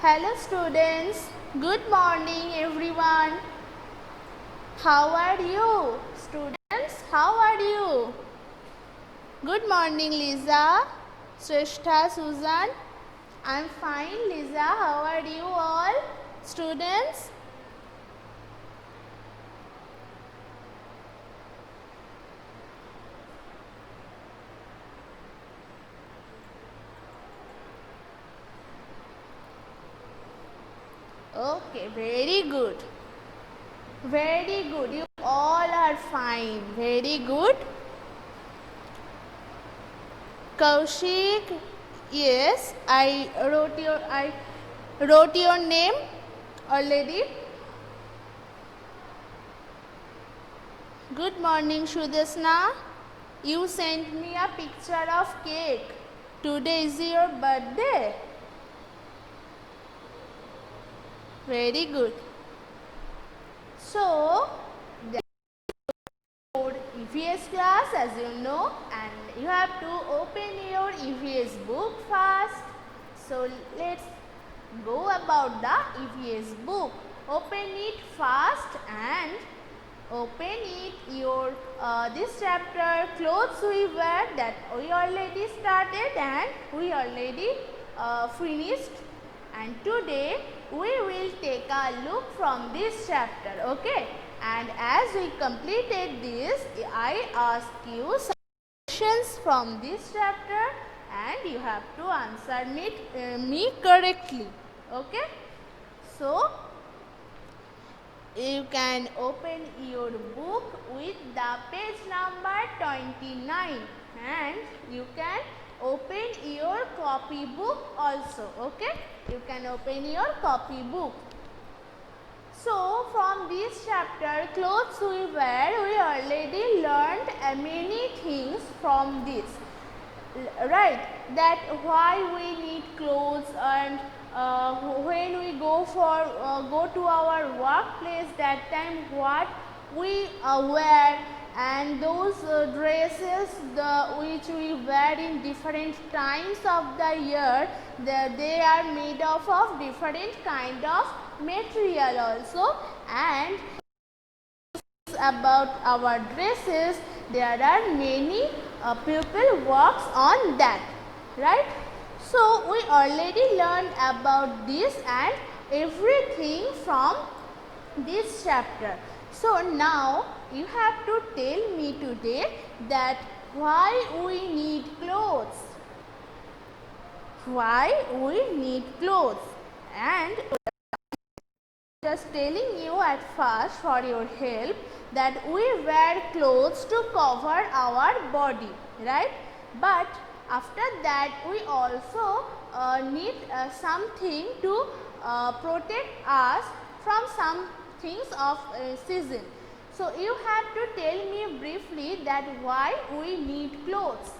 Hello students, good morning everyone. How are you? Students, how are you? Good morning Lisa, Shrestha, Susan. I'm fine Lisa, how are you all? Students? Okay, very good. Very good. You all are fine. Very good. Kaushik, yes, I wrote your name already. Good morning Sudesna. You sent me a picture of cake. Today is your birthday. Very good. So, your EVS class as you know, and you have to open your EVS book first. So, let's go about the EVS book. Open it fast and open it your this chapter clothes we wear, that we already started and we already finished, and today we will take a look from this chapter, okay? And as we completed this, I ask you some questions from this chapter and you have to answer me correctly, okay? So, you can open your book with the page number 29 and you can open your copy book also, okay? You can open your copy book. So, from this chapter clothes we wear, we already learned many things from this, right? That why we need clothes, and when we go to our workplace, that time what we wear, and those dresses which we wear in different times of the year, they are made of different kind of material also. And about our dresses, there are many people works on that, right? So, we already learned about this and everything from this chapter. So, now you have to tell me today that why we need clothes. Why we need clothes, and just telling you at first for your help that we wear clothes to cover our body, right? But after that we also need something to protect us from some things of season. So, you have to tell me briefly that why we need clothes.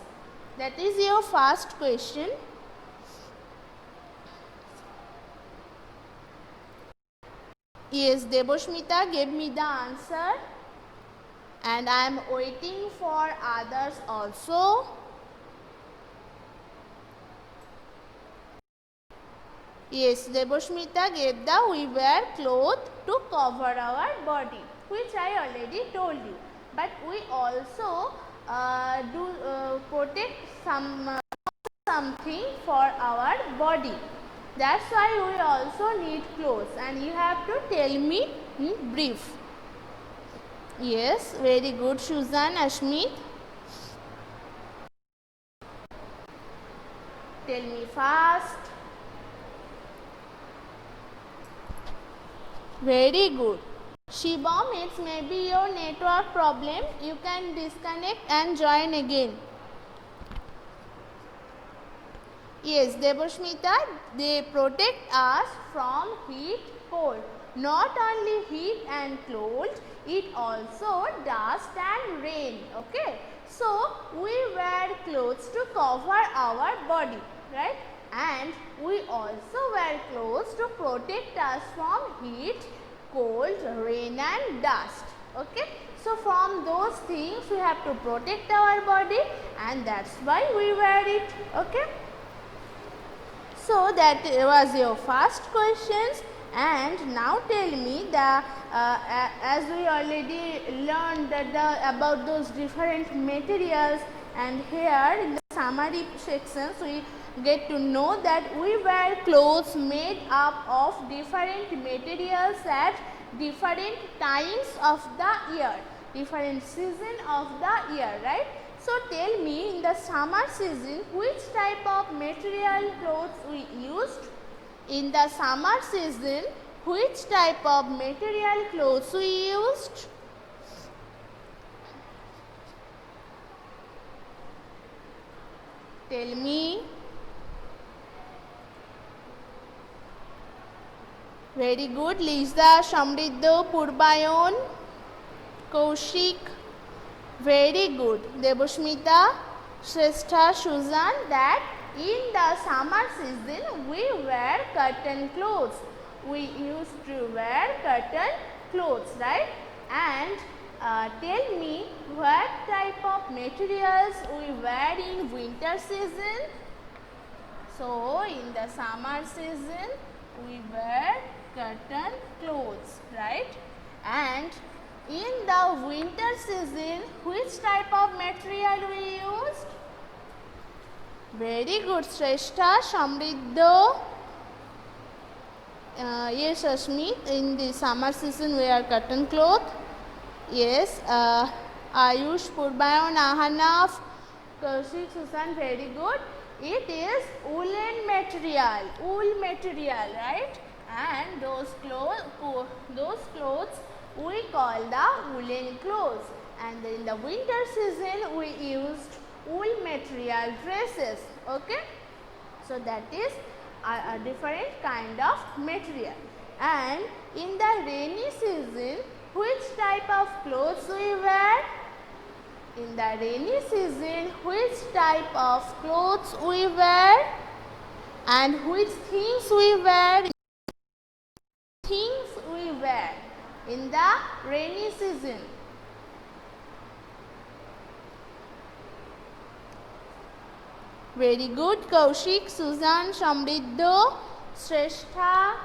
That is your first question. Yes, Deboshmita gave me the answer and I am waiting for others also. Yes, Deboshmita gave the we wear clothes to cover our body, which I already told you. But we also protect something for our body. That's why we also need clothes, and you have to tell me in brief. Yes, very good Susan, Ashmit. Tell me fast. Very good. Shivam, it may be your network problem. You can disconnect and join again. Yes, Deboshmita, they protect us from heat, cold. Not only heat and cold, it also dust and rain, okay? So, we wear clothes to cover our body, right? And we also wear clothes to protect us from heat, cold, rain and dust, okay? So, from those things we have to protect our body, and that's why we wear it, okay? So that was your first questions, and now tell me the as we already learned that about those different materials, and here in the summary sections we get to know that we wear clothes made up of different materials at different times of the year, different season of the year, right? So tell me, in the summer season which type of material clothes we used? In the summer season which type of material clothes we used? Tell me. Very good. Lisa, Shamriddha, Purbayon, Kaushik. Very good. Debashmita, Shrestha, Suzan, that in the summer season we wear cotton clothes. We used to wear cotton clothes, right? And tell me what type of materials we wear in winter season. So in the summer season we wear cotton clothes, right? And in the winter season which type of material we used? Very good, Shrestha, Shamriddha. Yes, Ashmit, in the summer season we wear cotton cloth. Yes, Ayush, Purbayon, Ahanaf, Kaushik, Susan, very good. It is woolen material, wool material, right? And those clothes we call the woolen clothes. And in the winter season we used wool material dresses, okay? So that is a different kind of material. And in the rainy season which type of clothes we wear? In the rainy season which type of clothes we wear? And which things we wear? Things we wear in the rainy season. Very good, Kaushik, Suzan, Shamriddha, Shrestha.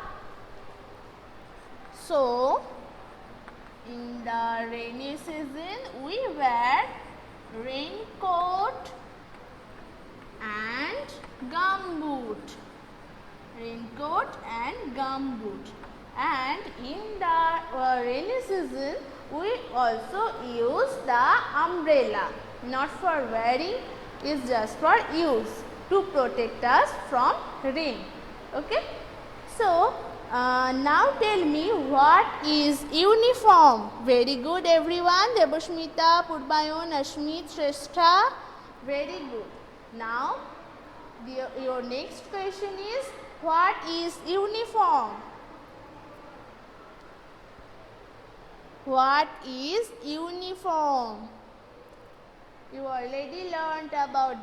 So in the rainy season we wear raincoat and gumboot. Raincoat and gumboot. And in the rainy season we also use the umbrella, not for wearing, is just for use to protect us from rain, okay? So now tell me what is uniform? Very good, everyone. Debashmita, Purbayon, Ashmit, Shrestha. Very good. Now your next question is, what is uniform? What is uniform? You already learnt about.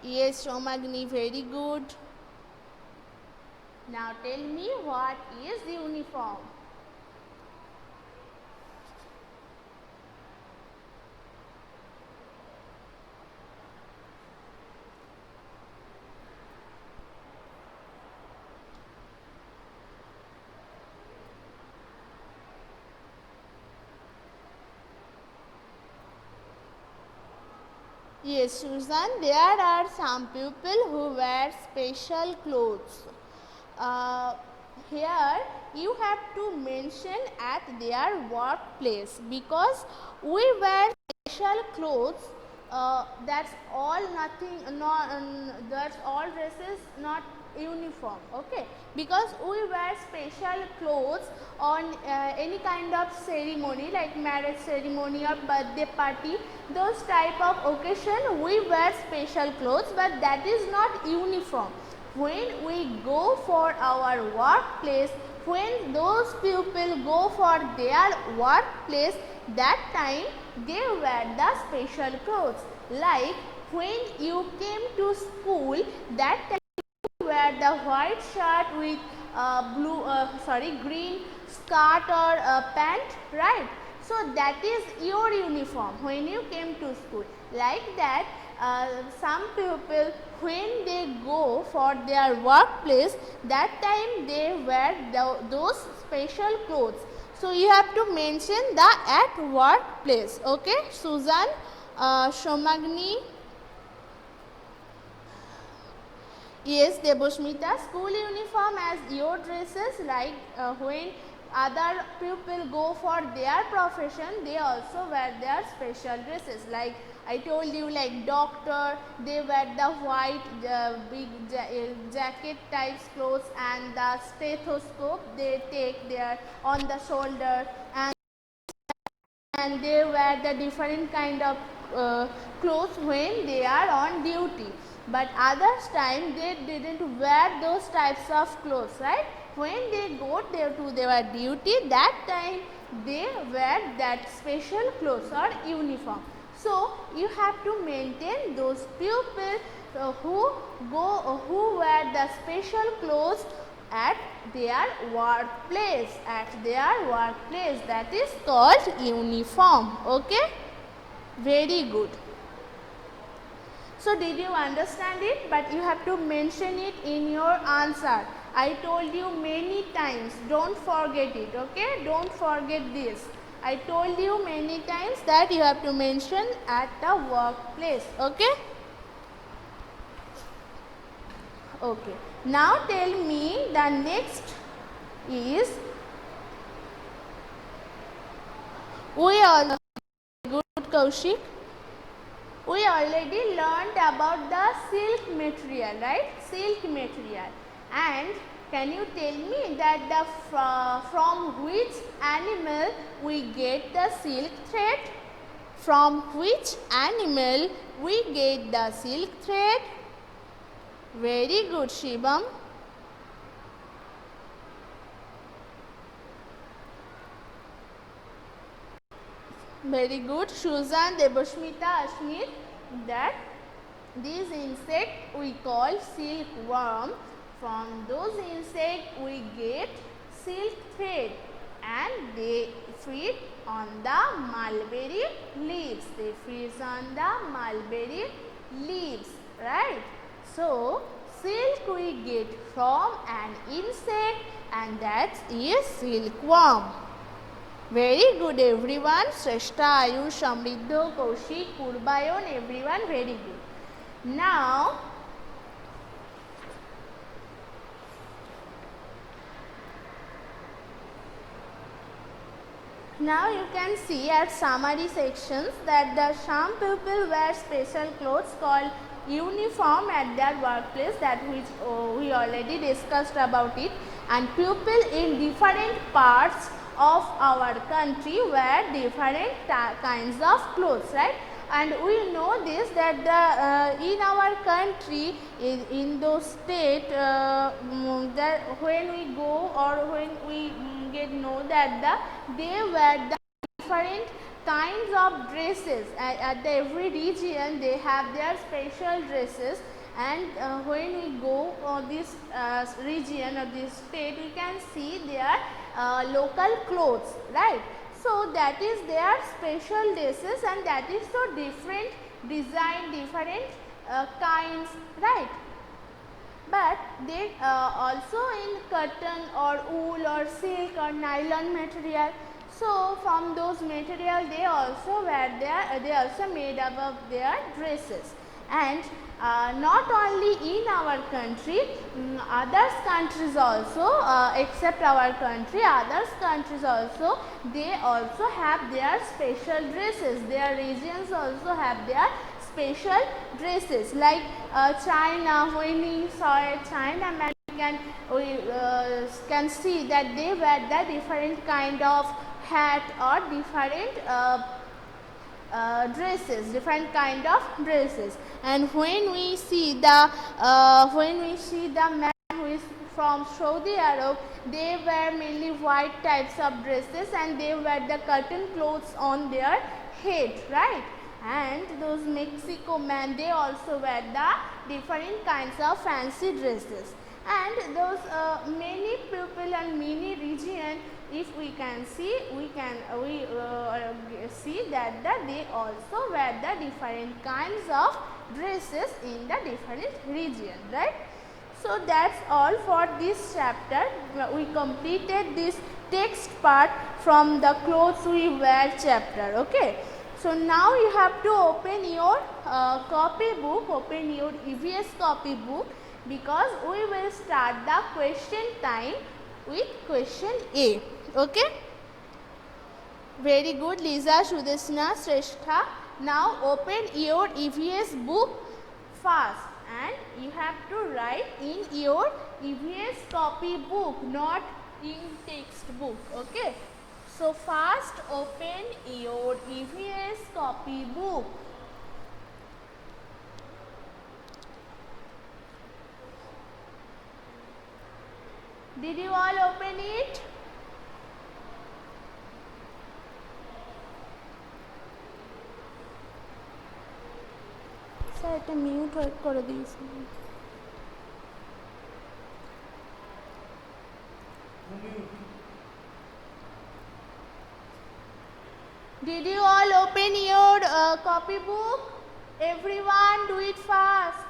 Yes, Shomagni, very good. Now tell me what is uniform? Yes, Susan, there are some people who wear special clothes. Here you have to mention at their workplace, because we wear special clothes. That's all nothing, that's all dresses not uniform, okay? Because we wear special clothes on any kind of ceremony like marriage ceremony or birthday party, those type of occasion we wear special clothes, but that is not uniform. When we go for our workplace, when those people go for their workplace, that time they wear the special clothes. Like when you came to school, that time you wear the white shirt with green skirt or pant, right? So that is your uniform when you came to school. Like that, some people when they go for their workplace, that time they wear those special clothes. So you have to mention the at workplace. Okay, Susan, Shomagni. Yes, Deboshmita, school uniform as your dresses, like when other people go for their profession, they also wear their special dresses. Like I told you, like doctor, they wear the white big jacket types clothes, and the stethoscope they take their on the shoulder, and they wear the different kind of clothes when they are on duty. But others time they didn't wear those types of clothes, right? When they go there to their duty, that time they wear that special clothes or uniform. So you have to maintain those people who wear the special clothes at their workplace, that is called uniform. Okay, very good. So did you understand it? But you have to mention it in your answer. I told you many times, don't forget it. Okay, don't forget this. I told you many times that you have to mention at the workplace. Okay. Okay. Now tell me the next is, we all good Kaushik. We already learned about the silk material, right? Silk material. And can you tell me that from which animal we get the silk thread? From which animal we get the silk thread? Very good, Shivam. Very good, Susan, Deboshmita, Ashmit, that these insect we call silkworm. From those insects we get silk thread, and they feed on the mulberry leaves. They feed on the mulberry leaves, right? So silk we get from an insect, and that is silkworm. Very good everyone. Shrestha, Ayush, Samriddha, Kaushik, Purbayon, everyone very good. Now you can see at summary sections that some people wear special clothes called uniform at their workplace, that which we already discussed about it, and people in different parts of our country wear different kinds of clothes, right? And we know this that in our country, in those state, that when we go or when we get know that they wear the different kinds of dresses. At every region they have their special dresses, and when we go this region or this state, we can see their local clothes, right? So that is their special dresses, and that is so different design, different kinds, right? But they also in cotton or wool or silk or nylon material. So from those material they also wear their, they also made up of their dresses. And not only in our country, others countries also, except our country, others countries also, they also have their special dresses. Their regions also have their special dresses. Like China, when we saw a China man, we can see that they wear the different kind of hat or different dresses, different kind of dresses. And when we see the man who is from Saudi Arab, they wear mainly white types of dresses, and they wear the cotton clothes on their head, right? And those Mexico men, they also wear the different kinds of fancy dresses. And those many people and many region, if we can see, we see that they also wear the different kinds of dresses in the different region, right? So that's all for this chapter. We completed this text part from the clothes we wear chapter. Okay. So now you have to open your copybook, open your EVS copybook, because we will start the question time with question A. Okay. Very good, Lisa, Sudeshna, Sreshtha. Now open your EVS book fast, and you have to write in your EVS copybook, not in textbook. Okay. So fast open your EVS copybook. Did you all open it? Sir, এটা mute করে দিয়েছি। Did you all open your copybook? Everyone, do it fast.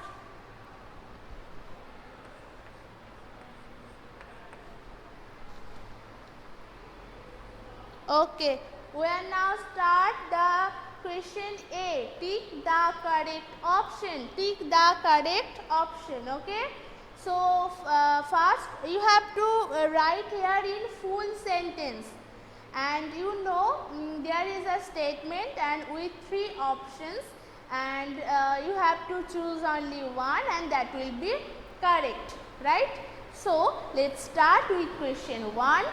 Okay, we are now start the question A. Tick the correct option. Tick the correct option. Okay. So first you have to write here in full sentence, and you know there is a statement and with 3 options, and you have to choose only one, and that will be correct, right? So let's start with question 1.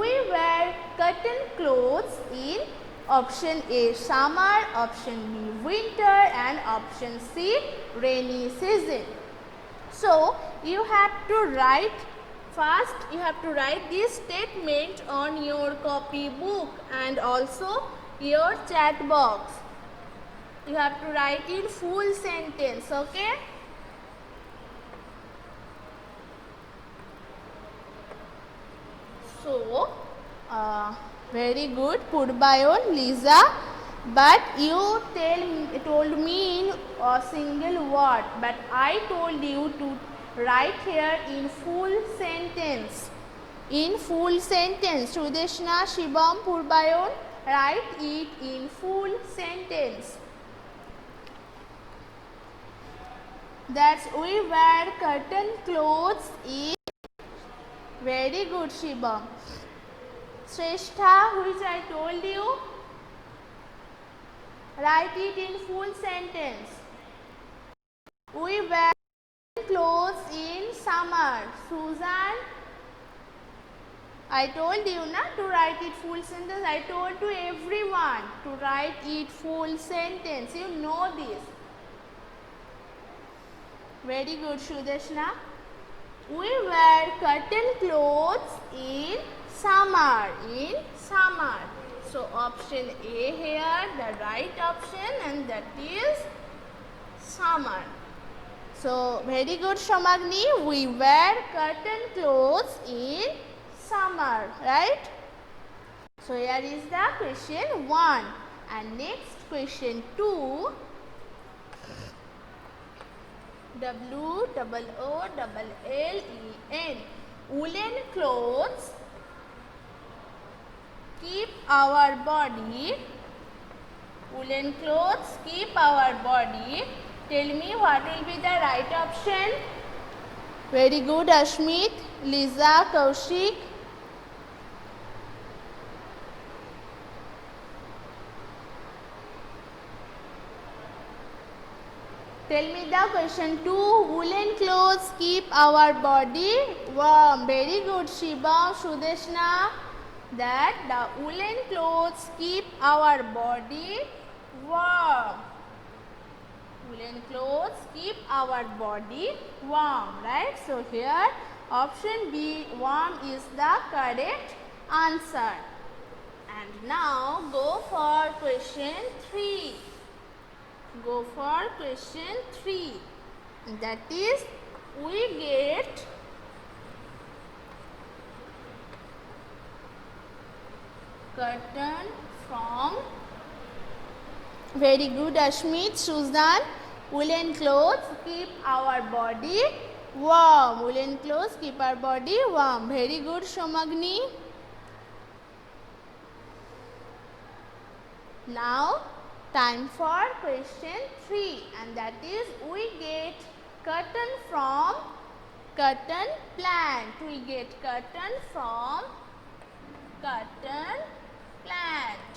We wear cotton clothes in option A summer, option B winter, and option C rainy season. So you have to write first, you have to write this statement on your copybook and also your chat box. You have to write in full sentence, okay? So very good, Purbayon, Lisa, but you told me in a single word, but I told you to write here in full sentence. In full sentence. Sudeshna, Shivam, Purbayon, write it in full sentence. That's we wear cotton clothes in. Very good, Shivam. Sreshtha, which I told you, write it in full sentence. We wear clothes in summer. Susan, I told you not to write it full sentence. I told to everyone to write it full sentence. You know this. Very good, Sudeshna. We wear cotton clothes in summer. In summer. So option A here, the right option, and that is summer. So very good, Shamagni. We wear cotton clothes in summer, right? So here is the question 1, and next question 2. WOOLLEN. Woolen clothes keep our body. Woolen clothes keep our body. Tell me what will be the right option. Very good, Ashmit, Lisa, Kaushik. Tell me the question 2. Woolen clothes keep our body warm. Very good, Shiva, Sudeshna. That the woolen clothes keep our body warm. Woolen clothes keep our body warm, right? So here option B, warm, is the correct answer. And now go for question 3. Go for question 3. That is, we get cotton from. Very good, Ashmit, Suzan. Woolen clothes keep our body warm. Woolen clothes keep our body warm. Very good, Shomagni. Now, time for question 3, and that is we get cotton from cotton plant. We get cotton from cotton plant.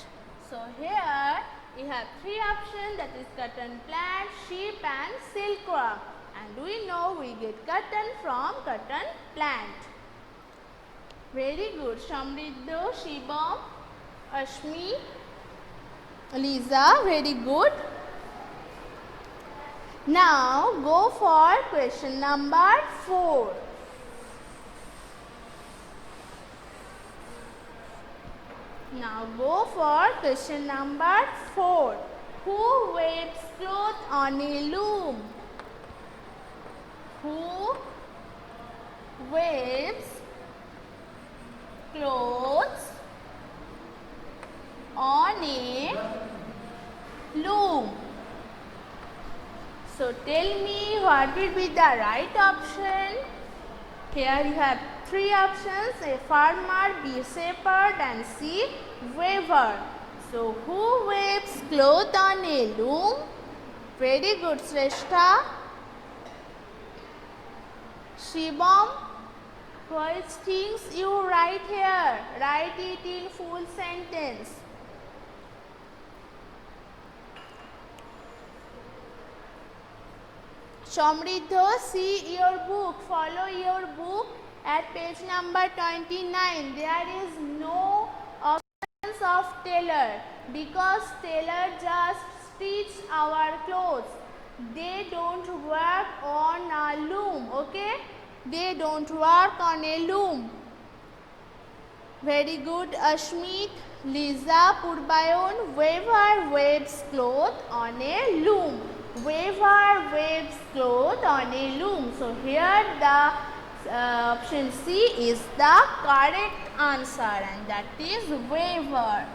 So, here we have 3 options, that is cotton plant, sheep and silkworm. And we know we get cotton from cotton plant. Very good. Samriddha, Shibam, Ashmi, Lisa, very good. Now go for question number 4. Now go for question number 4. Who weaves cloth on a loom? Who weaves clothes on a loom? So tell me what will be the right option. Here you have 3 options: A farmer, B shepherd and C weaver. So who weaves cloth on a loom? Very good, Shrestha. Shibam, which things you write here? Write it in full sentence. Samriddha, see your book. Follow your book at page number 29. There is no options of tailor because tailor just stitch our clothes. They don't work on a loom, okay? They don't work on a loom. Very good, Ashmit. Lisa, Purbayon, weaver weaves cloth on a loom. Weaver weaves cloth on a loom. So here the option C is the correct answer, and that is weaver.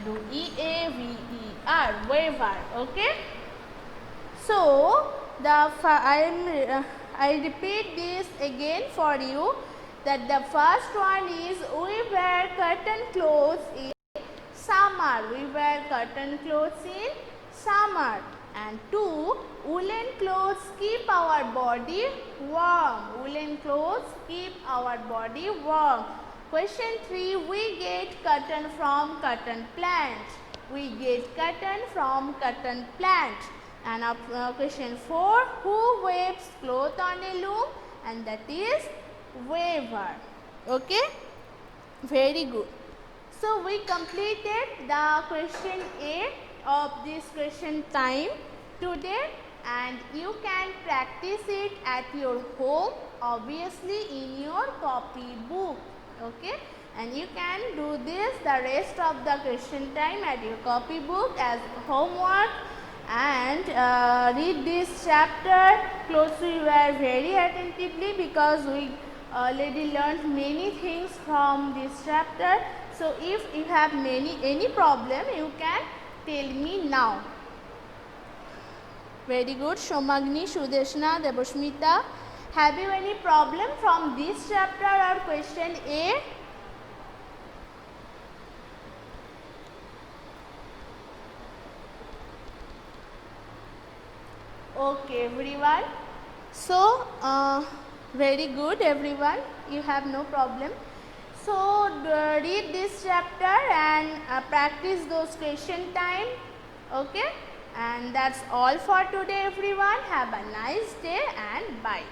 W-E-A-V-E-R, weaver. Okay. So I repeat this again for you, that the first one is we wear cotton clothes in summer. We wear cotton clothes in summer. And 2, woolen clothes keep our body warm. Woolen clothes keep our body warm. Question 3, we get cotton from cotton plant. We get cotton from cotton plant. And question 4, who weaves cloth on a loom? And that is weaver. Okay, very good. So we completed the question A of this question time today, and you can practice it at your home, obviously in your copy book. Okay, and you can do this the rest of the question time at your copy book as homework, and read this chapter closely, very attentively, because we already learned many things from this chapter. So if you have any problem, you can tell me now. Very good, Shomagni, Shudeshna, Debasmita. Have you any problem from this chapter or question A? Okay, everyone. So, very good, everyone. You have no problem. So, read this chapter and practice those question time. Okay, and that's all for today, everyone. Have a nice day and bye.